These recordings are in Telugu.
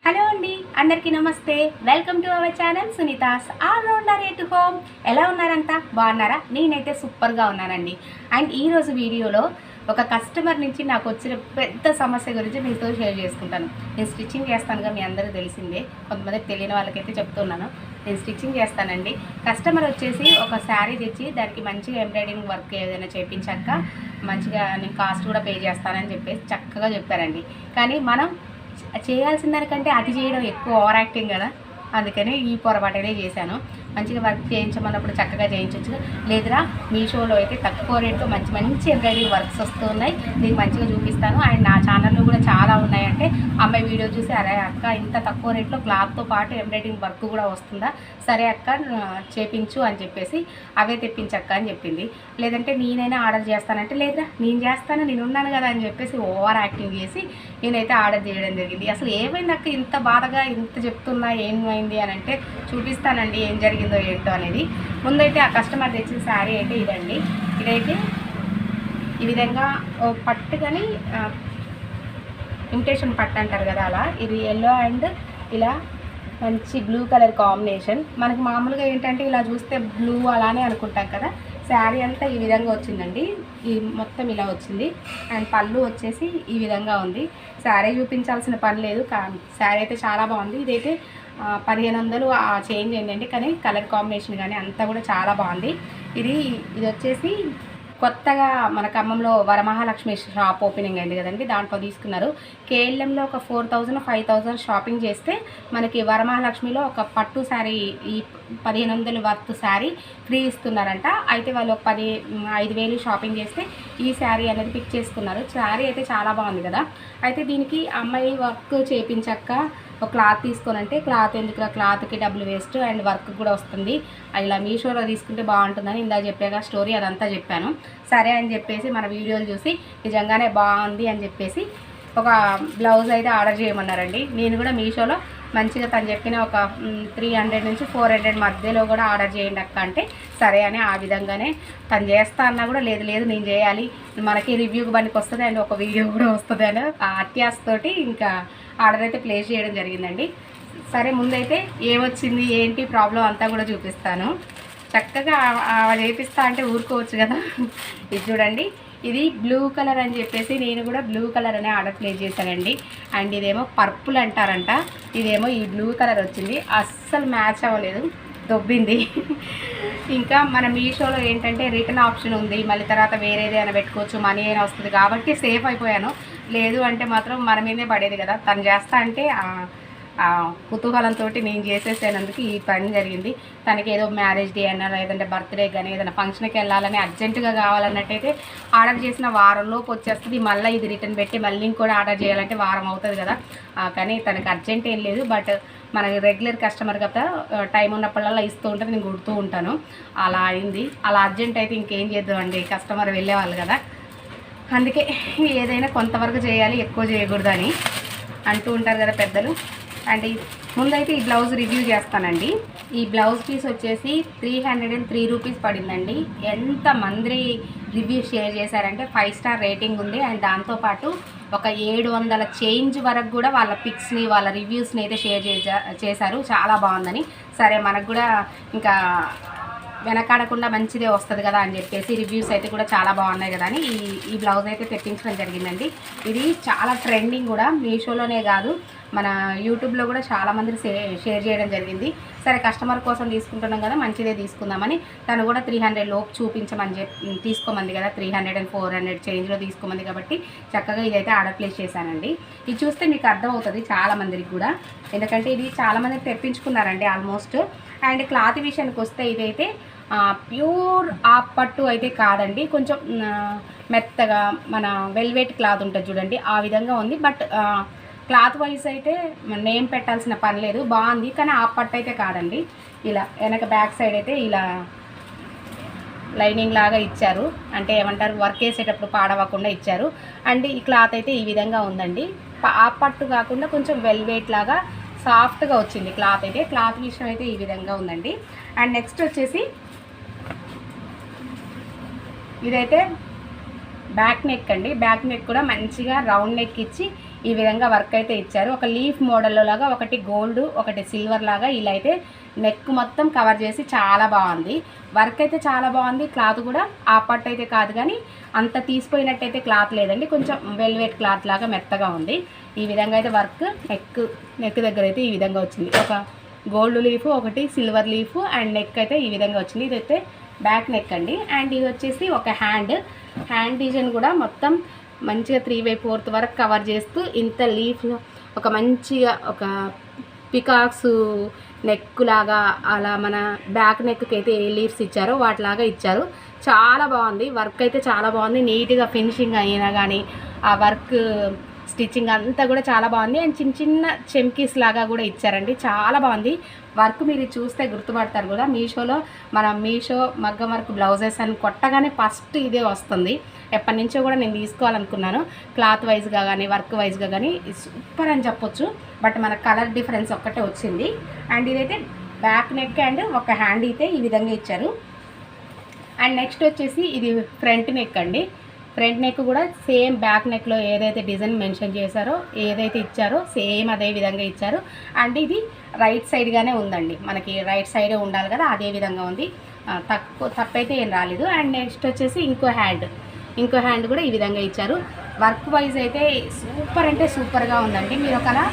హలో అండి, అందరికీ నమస్తే. Welcome to our channel Sunitha's all rounder at home. ఎలా ఉన్నారంతా? బాగున్నారా? నేనైతే సూపర్గా ఉన్నానండి. అండ్ ఈరోజు వీడియోలో ఒక కస్టమర్ నుంచి నాకు వచ్చిన పెద్ద సమస్య గురించి మీతో షేర్ చేసుకుంటాను. నేను స్టిచ్చింగ్ చేస్తానుగా, మీ అందరికీ తెలిసిందే. కొంతమందికి తెలియని వాళ్ళకైతే చెప్తున్నాను, నేను స్టిచ్చింగ్ చేస్తానండి. కస్టమర్ వచ్చేసి ఒక శారీ తెచ్చి దానికి మంచిగా ఎంబ్రాయిడింగ్ వర్క్ ఏదైనా చేయించాక మంచిగా నేను కాస్ట్ కూడా పే చేస్తానని చెప్పేసి చక్కగా చెప్పారండి. కానీ మనం చేయాల్సిన దానికంటే అది చేయడం ఎక్కువ ఓవర్ యాక్టింగ్ కదా, అందుకని ఈ పొరపాటునే చేశాను. మంచిగా వర్క్ చేయించమన్నప్పుడు చక్కగా చేయించవచ్చు. లేదురా మీషోలో అయితే తక్కువ రేట్లో మంచి మంచి ఎంబ్రాయిడరీ వర్క్స్ వస్తున్నాయి, నీకు మంచిగా చూపిస్తాను. అండ్ నా ఛానల్లో కూడా చాలా ఉన్నాయంటే అమ్మాయి వీడియో చూసి, అరే అక్క ఇంత తక్కువ రేట్లో క్లాత్తో పాటు ఎంబ్రాయిడరింగ్ వర్క్ కూడా వస్తుందా, సరే అక్క చేపించు అని చెప్పేసి అవే తెప్పించక్క అని చెప్పింది. లేదంటే నేనైనా ఆర్డర్ చేస్తానంటే, లేదురా నేను చేస్తాను, నేను ఉన్నాను కదా అని చెప్పేసి ఓవర్ యాక్టింగ్ చేసి నేనైతే ఆర్డర్ చేయడం జరిగింది. అసలు ఏమైంది అక్క ఇంత బాధగా ఇంత చెప్తున్నా, ఏమైంది అని అంటే చూపిస్తానండి ఏం జరిగిందో ఏంటో అనేది. ముందైతే ఆ కస్టమర్ తెచ్చిన శారీ అయితే ఇదండి. ఇదైతే ఈ విధంగా పట్టు కానీ ఇమిటేషన్ పట్టు అంటారు కదా, అలా ఇది ఎల్లో అండ్ ఇలా మంచి బ్లూ కలర్ కాంబినేషన్. మనకి మామూలుగా ఏంటంటే ఇలా చూస్తే బ్లూ అలానే అనుకుంటాం కదా, శారీ అంతా ఈ విధంగా వచ్చిందండి. ఈ మొత్తం ఇలా వచ్చింది. అండ్ పళ్ళు వచ్చేసి ఈ విధంగా ఉంది. శారీ చూపించాల్సిన పని లేదు, శారీ అయితే చాలా బాగుంది. ఇదైతే 1500 చేంజ్ అయిందండి, కానీ కలర్ కాంబినేషన్ కానీ అంతా కూడా చాలా బాగుంది. ఇది వచ్చేసి కొత్తగా మన ఖమ్మంలో వరమహాలక్ష్మి షాప్ ఓపెనింగ్ అయింది కదండి, దాంట్లో తీసుకున్నారు. కేఎల్ఎంలో ఒక 4000 5000 షాపింగ్ చేస్తే మనకి వరమహాలక్ష్మిలో ఒక పట్టు శారీ ఈ 1500 వర్త్ శారీ ఫ్రీ ఇస్తున్నారంట. అయితే వాళ్ళు ఒక 5000 షాపింగ్ చేస్తే ఈ శారీ అనేది పిక్ చేసుకున్నారు. శారీ అయితే చాలా బాగుంది కదా. అయితే దీనికి అమ్మాయి వర్క్ చేయించాక ఒక క్లాత్ తీసుకోనంటే, క్లాత్ ఎందుకు, క్లాత్కి డబ్బులు వేస్ట్ అండ్ వర్క్ కూడా వస్తుంది, ఇలా మీషోలో తీసుకుంటే బాగుంటుందని ఇందా చెప్పాక స్టోరీ అదంతా చెప్పాను. సరే అని చెప్పేసి మన వీడియోలు చూసి నిజంగానే బాగుంది అని చెప్పేసి ఒక బ్లౌజ్ అయితే ఆర్డర్ చేయమన్నారండి. నేను కూడా మీషోలో మంచిగా తను చెప్పిన ఒక 300 నుంచి 400 మధ్యలో కూడా ఆర్డర్ చేయండి అక్క అంటే సరే అని ఆ విధంగానే తను చేస్తా అన్నా కూడా లేదు నేను చేయాలి, మనకి రివ్యూకి పనికి వస్తుంది అండ్ ఒక వీడియో కూడా వస్తుంది అని ఆ అత్యాసతోటి ఇంకా ఆర్డర్ అయితే ప్లేస్ చేయడం జరిగిందండి. సరే ముందైతే ఏమొచ్చింది ఏంటి ప్రాబ్లం అంతా కూడా చూపిస్తాను. చక్కగా చేపిస్తా అంటే ఊరుకోవచ్చు కదా. ఇది చూడండి, ఇది బ్లూ కలర్ అని చెప్పేసి నేను కూడా బ్లూ కలర్ అనే ఆర్డర్ ప్లేస్ చేశానండి. అండ్ ఇదేమో పర్పుల్ అంటారంట, ఇదేమో ఈ బ్లూ కలర్ వచ్చింది. అస్సలు మ్యాచ్ అవ్వలేదు, దొబ్బింది. ఇంకా మన మీషోలో ఏంటంటే రిటర్న్ ఆప్షన్ ఉంది, మళ్ళీ తర్వాత వేరేదైనా పెట్టుకోవచ్చు, మనీ అయినా వస్తుంది కాబట్టి సేఫ్ అయిపోయాను. లేదు అంటే మాత్రం మన మీదే పడేది కదా. తను చేస్తా అంటే కుతూహలంతో నేను చేసేసేనందుకు ఈ పని జరిగింది. తనకి ఏదో మ్యారేజ్ డే అయినా లేదంటే బర్త్డే కానీ ఏదైనా ఫంక్షన్కి వెళ్ళాలని అర్జెంటుగా కావాలన్నట్టయితే ఆర్డర్ చేసిన వారంలోపు వచ్చేస్తుంది. మళ్ళీ ఇది రిటర్న్ పెట్టి మళ్ళీ ఇంకోటి ఆర్డర్ చేయాలంటే వారం అవుతుంది కదా. కానీ తనకి అర్జెంట్ ఏం లేదు, బట్ మనకి రెగ్యులర్ కస్టమర్ కదా, టైం ఉన్నప్పుడల్లా ఇస్తూ ఉంటుంది, నేను కుడుతూ ఉంటాను. అలా అయింది. అలా అర్జెంట్ అయితే ఇంకేం చేద్దామండి, కస్టమర్ వెళ్ళేవాళ్ళు కదా, అందుకే ఏదైనా కొంతవరకు చేయాలి, ఎక్కువ చేయకూడదు అని అంటూ ఉంటారు కదా పెద్దలు. అండ్ ముందైతే ఈ బ్లౌజ్ రివ్యూ చేస్తానండి. ఈ బ్లౌజ్ పీస్ వచ్చేసి 303 రూపీస్ పడిందండి. ఎంతమంది రివ్యూ షేర్ చేశారంటే 5 స్టార్ రేటింగ్ ఉంది. అండ్ దాంతోపాటు ఒక 700 చేంజ్ వరకు కూడా వాళ్ళ పిక్స్ని వాళ్ళ రివ్యూస్ని అయితే షేర్ చేశారు, చాలా బాగుందని. సరే మనకు కూడా ఇంకా వెనకాడకుండా మంచిదే వస్తుంది కదా అని చెప్పేసి రివ్యూస్ అయితే కూడా చాలా బాగున్నాయి కదా అని ఈ బ్లౌజ్ అయితే తెప్పించడం జరిగిందండి. ఇది చాలా ట్రెండింగ్ కూడా, మీషోలోనే కాదు మన యూట్యూబ్లో కూడా చాలామంది షేర్ చేయడం జరిగింది. సరే కస్టమర్ కోసం తీసుకుంటున్నాం కదా, మంచిదే తీసుకుందామని తను కూడా 300 లోపు చూపించమని తీసుకోమంది కదా, 300 అండ్ 400 చేంజ్లో తీసుకోమంది కాబట్టి చక్కగా ఇదైతే ఆర్డర్ ప్లేస్ చేశానండి. ఇది చూస్తే మీకు అర్థమవుతుంది చాలామందికి కూడా, ఎందుకంటే ఇది చాలామంది తెప్పించుకున్నారండి ఆల్మోస్ట్. అండ్ క్లాత్ విషయానికి వస్తే ఇదైతే ప్యూర్ పట్టు అయితే కాదండి, కొంచెం మెత్తగా మన వెల్వెట్ క్లాత్ ఉంటుంది చూడండి, ఆ విధంగా ఉంది. బట్ క్లాత్ వైజ్ అయితే నేమ్ పెట్టాల్సిన పని లేదు, బాగుంది. కానీ పట్టు అయితే కాదండి. ఇలా వెనక బ్యాక్ సైడ్ అయితే ఇలా లైనింగ్ లాగా ఇచ్చారు, అంటే ఏమంటారు వర్క్ వేసేటప్పుడు పాడవకుండా ఇచ్చారు. అండ్ ఈ క్లాత్ అయితే ఈ విధంగా ఉందండి, పట్టు కాకుండా కొంచెం వెల్వెట్ లాగా సాఫ్ట్గా వచ్చింది క్లాత్ అయితే. క్లాత్ విషయం అయితే ఈ విధంగా ఉందండి. అండ్ నెక్స్ట్ వచ్చేసి ఇదైతే బ్యాక్ నెక్ అండి. బ్యాక్ నెక్ కూడా మంచిగా రౌండ్ నెక్ ఇచ్చి ఈ విధంగా వర్క్ అయితే ఇచ్చారు. ఒక లీఫ్ మోడల్లో లాగా, ఒకటి గోల్డ్ ఒకటి సిల్వర్ లాగా ఇలా అయితే నెక్ మొత్తం కవర్ చేసి చాలా బాగుంది. వర్క్ అయితే చాలా బాగుంది. క్లాత్ కూడా ఆ పట్టు అయితే కాదు కానీ అంత తీసిపోయినట్టయితే క్లాత్ లేదండి, కొంచెం వెల్వెట్ క్లాత్ లాగా మెత్తగా ఉంది. ఈ విధంగా అయితే వర్క్ నెక్ దగ్గర అయితే ఈ విధంగా వచ్చింది. ఒక గోల్డ్ లీఫ్, ఒకటి సిల్వర్ లీఫ్ అండ్ నెక్ అయితే ఈ విధంగా వచ్చింది. ఇదైతే బ్యాక్ నెక్ అండి. అండ్ ఇది వచ్చేసి ఒక హ్యాండ్ డిజైన్ కూడా మొత్తం మంచిగా 3/4 వరకు కవర్ చేస్తూ ఇంత లీఫ్ ఒక మంచిగా ఒక పికాక్స్ నెక్ లాగా అలా మన బ్యాక్ నెక్కి అయితే ఏ లీవ్స్ ఇచ్చారో వాటిలాగా ఇచ్చారు. చాలా బాగుంది. వర్క్ అయితే చాలా బాగుంది. నీట్గా ఫినిషింగ్ అయినా కానీ ఆ వర్క్ స్టిచ్చింగ్ అంతా కూడా చాలా బాగుంది. అండ్ చిన్న చిన్న చెమ్కీస్ లాగా కూడా ఇచ్చారండి. చాలా బాగుంది వర్క్. మీరు చూస్తే గుర్తుపడతారు కూడా. మీషో మగ్గం వర్క్ బ్లౌజెస్ అని కొట్టగానే ఫస్ట్ ఇదే వస్తుంది. ఎప్పటి నుంచో కూడా నేను తీసుకోవాలనుకున్నాను. క్లాత్ వైజ్గా కానీ వర్క్ వైజ్గా కానీ సూపర్ అని చెప్పొచ్చు. బట్ మన కలర్ డిఫరెన్స్ ఒక్కటే వచ్చింది. అండ్ ఇదైతే బ్యాక్ నెక్ అండ్ ఒక హ్యాండ్ అయితే ఈ విధంగా ఇచ్చారు. అండ్ నెక్స్ట్ వచ్చేసి ఇది ఫ్రంట్ నెక్ అండి. ఫ్రంట్ నెక్ కూడా సేమ్ బ్యాక్ నెక్లో ఏదైతే డిజైన్ మెన్షన్ చేశారో ఏదైతే ఇచ్చారో సేమ్ అదే విధంగా ఇచ్చారు. అండ్ ఇది రైట్ సైడ్గానే ఉందండి. మనకి రైట్ సైడే ఉండాలి కదా, అదే విధంగా ఉంది. తప్పైతే ఏం రాలేదు. అండ్ నెక్స్ట్ వచ్చేసి ఇంకో హ్యాండ్ కూడా ఈ విధంగా ఇచ్చారు. వర్క్ వైజ్ అయితే సూపర్ అంటే సూపర్గా ఉందండి. మీరు ఒకలా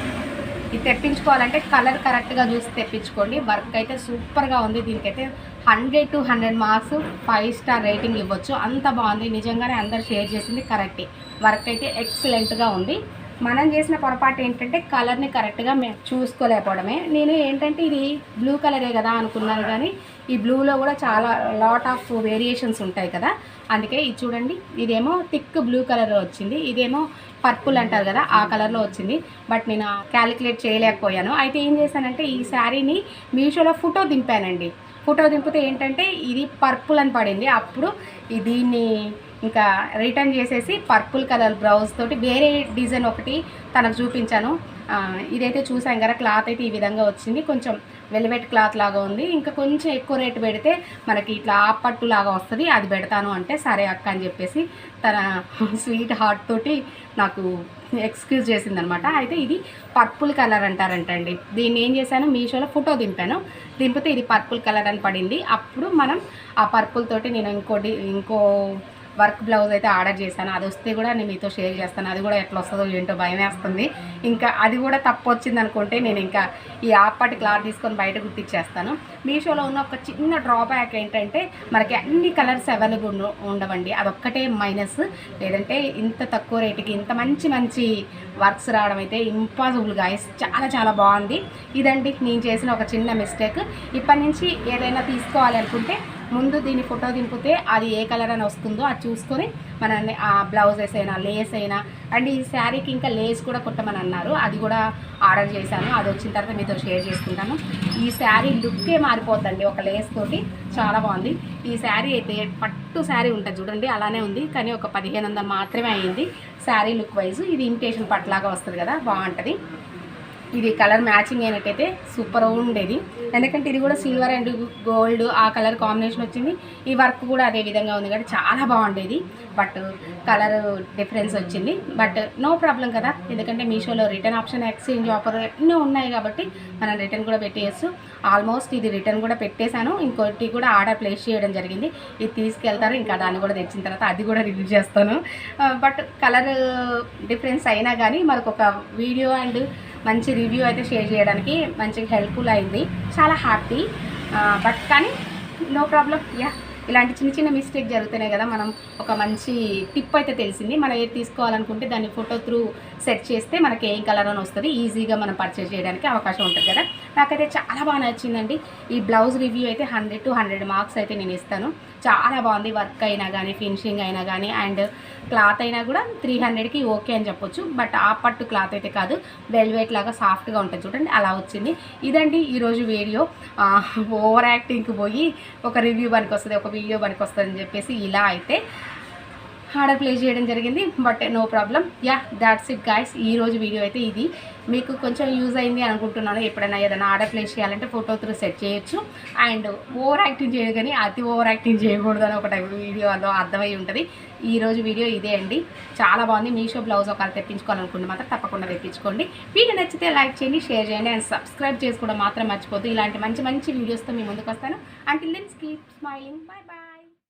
ఇది తెప్పించుకోవాలంటే కలర్ కరెక్ట్గా చూసి తెప్పించుకోండి. వర్క్ అయితే సూపర్గా ఉంది. దీనికైతే 100 to 100 మార్క్స్ 5 స్టార్ రేటింగ్ ఇవ్వచ్చు. అంత బాగుంది. నిజంగానే అందరు షేర్ చేసింది కరెక్టే. వర్క్ అయితే ఎక్సలెంట్గా ఉంది. మనం చేసిన పొరపాటు ఏంటంటే కలర్ని కరెక్ట్గా మేము చూసుకోలేకపోవడమే. నేను ఏంటంటే ఇది బ్లూ కలరే కదా అనుకున్నాను, కానీ ఈ బ్లూలో కూడా చాలా లాట్ ఆఫ్ వేరియేషన్స్ ఉంటాయి కదా, అందుకే ఇది చూడండి. ఇదేమో థిక్ బ్లూ కలర్ వచ్చింది, ఇదేమో పర్పుల్ అంటారు కదా ఆ కలర్లో వచ్చింది. బట్ నేను క్యాలిక్యులేట్ చేయలేకపోయాను. అయితే ఏం చేశానంటే ఈ శారీని మీషోలో ఫోటో దింపానండి. ఫోటో దింపితే ఏంటంటే ఇది పర్పుల్ అని పడింది. అప్పుడు దీన్ని ఇంకా రిటర్న్ చేసేసి పర్పుల్ కలర్ బ్లౌజ్ తోటి వేరే డిజైన్ ఒకటి తనకు చూపించాను. ఇదైతే చూసాం కదా, క్లాత్ అయితే ఈ విధంగా వచ్చింది. కొంచెం వెల్వెట్ క్లాత్ లాగా ఉంది. ఇంకా కొంచెం ఎక్కువ రేటు పెడితే మనకి ఇట్లా ఆపట్టు లాగా వస్తుంది, అది పెడతాను అంటే సరే అక్క అని చెప్పేసి తన స్వీట్ హార్ట్ తోటి నాకు ఎక్స్క్యూజ్ చేసిందనమాట. అయితే ఇది పర్పుల్ కలర్ అంటారంటండి. దీన్ని ఏం చేశాను, మీషోలో ఫోటో దింపితే ఇది పర్పుల్ కలర్ అని పడింది. అప్పుడు మనం ఆ పర్పుల్ తోటి నేను ఇంకో వర్క్ బ్లౌజ్ అయితే ఆర్డర్ చేశాను. అది వస్తే కూడా నేను మీతో షేర్ చేస్తాను. అది కూడా ఎట్లా వస్తుందో ఏంటో భయం వేస్తుంది. ఇంకా అది కూడా తప్పు వచ్చింది అనుకుంటే నేను ఇంకా ఈ ఆపటి క్లాత్ తీసుకొని బయట గుర్తిచ్చేస్తాను. మీషోలో ఉన్న ఒక చిన్న డ్రాబ్యాక్ ఏంటంటే మనకి అన్ని కలర్స్ అవైలబుల్ ఉండవండి, అదొక్కటే మైనస్. లేదంటే ఇంత తక్కువ రేటుకి ఇంత మంచి వర్క్స్ రావడం అయితే ఇంపాసిబుల్ గాయస్. చాలా చాలా బాగుంది. ఇదండి నేను చేసిన ఒక చిన్న మిస్టేక్. ఇప్పటి నుంచి ఏదైనా తీసుకోవాలి అనుకుంటే ముందు దీన్ని ఫోటో దింపితే అది ఏ కలర్ అని వస్తుందో అది చూసుకొని మన ఆ బ్లౌజెస్ అయినా లేస్ అయినా, అండ్ ఈ శారీకి ఇంకా లేస్ కూడా కుట్టమని అన్నారు, అది కూడా ఆర్డర్ చేశాను. అది వచ్చిన తర్వాత మీతో షేర్ చేసుకుంటాను. ఈ శారీ లుక్కే మారిపోద్దండి ఒక లేస్ తోటి. చాలా బాగుంది. ఈ శారీ అయితే పట్టు శారీ ఉంటుంది చూడండి, అలానే ఉంది. కానీ ఒక 1500 మాత్రమే అయ్యింది శారీ లుక్ వైజ్. ఇది ఇమిటేషన్ పట్లాగా వస్తుంది కదా, బాగుంటుంది. ఇది కలర్ మ్యాచింగ్ అయినట్టయితే సూపర్ ఉండేది. ఎందుకంటే ఇది కూడా సిల్వర్ అండ్ గోల్డ్ ఆ కలర్ కాంబినేషన్ వచ్చింది. ఈ వర్క్ కూడా అదే విధంగా ఉంది కాబట్టి చాలా బాగుండేది. బట్ కలర్ డిఫరెన్స్ వచ్చింది. బట్ నో ప్రాబ్లం కదా, ఎందుకంటే మీషోలో రిటర్న్ ఆప్షన్, ఎక్స్చేంజ్ ఆఫర్ ఎన్నో ఉన్నాయి కాబట్టి మనం రిటర్న్ కూడా పెట్టేయచ్చు. ఆల్మోస్ట్ ఇది రిటర్న్ కూడా పెట్టేశాను. ఇంకోటి కూడా ఆర్డర్ ప్లేస్ చేయడం జరిగింది. ఇది తీసుకెళ్తారు, ఇంకా దాన్ని కూడా తెచ్చిన తర్వాత అది కూడా రివ్యూ చేస్తాను. బట్ కలర్ డిఫరెన్స్ అయినా కానీ మనకు ఒక వీడియో అండ్ మంచి రివ్యూ అయితే షేర్ చేయడానికి మంచిగా హెల్ప్ఫుల్ అయింది. చాలా హ్యాపీ. బట్ కానీ నో ప్రాబ్లం. ఇలాంటి చిన్న మిస్టేక్ జరుగుతున్నాయి కదా, మనం ఒక మంచి టిప్ అయితే తెలిసింది. మనం ఏది తీసుకోవాలనుకుంటే దాన్ని ఫోటో త్రూ సెట్ చేస్తే మనకి ఏం కలర్ అని వస్తుంది, ఈజీగా మనం పర్చేస్ చేయడానికి అవకాశం ఉంటుంది కదా. నాకైతే చాలా బాగా నచ్చిందండి. ఈ బ్లౌజ్ రివ్యూ అయితే 100 to 100 మార్క్స్ అయితే నేను ఇస్తాను. చాలా బాగుంది. వర్క్ అయినా కానీ, ఫినిషింగ్ అయినా కానీ, అండ్ క్లాత్ అయినా కూడా 300కి ఓకే అని చెప్పొచ్చు. బట్ ఆ పట్టు క్లాత్ అయితే కాదు, వెల్వెట్ లాగా సాఫ్ట్గా ఉంటుంది చూడండి, అలా వచ్చింది. ఇదండి ఈరోజు వీడియో. ఓవర్ యాక్టింగ్కి పోయి ఒక రివ్యూ పనికి వస్తుంది, ఒక వీడియో పనికి వస్తుంది అని చెప్పేసి ఇలా అయితే ఆర్డర్ ప్లేస్ చేయడం జరిగింది. But no problem. Yeah, that's it guys. ఈరోజు వీడియో అయితే ఇది. మీకు కొంచెం యూజ్ అయింది అనుకుంటున్నాను. ఎప్పుడైనా ఏదైనా ఆర్డర్ ప్లేస్ చేయాలంటే ఫోటో త్రూ సెట్ చేయొచ్చు. అండ్ ఓవర్ యాక్టింగ్ చేయదు, కానీ అతి ఓవర్ యాక్టింగ్ చేయకూడదు అని ఒకటి వీడియోలో అర్థమై ఉంటుంది. ఈరోజు వీడియో ఇదే అండి. చాలా బాగుంది. మీషో బ్లౌజ్ ఒకవేళ తెప్పించుకోవాలనుకుంటే మాత్రం తప్పకుండా తెప్పించుకోండి. వీడియో నచ్చితే లైక్ చేయండి, షేర్ చేయండి అండ్ సబ్స్క్రైబ్ చేసుకోవడం మాత్రం మర్చిపోద్దు. ఇలాంటి మంచి మంచి వీడియోస్తో మీ ముందుకు వస్తాను. Until then keep smiling. Bye by.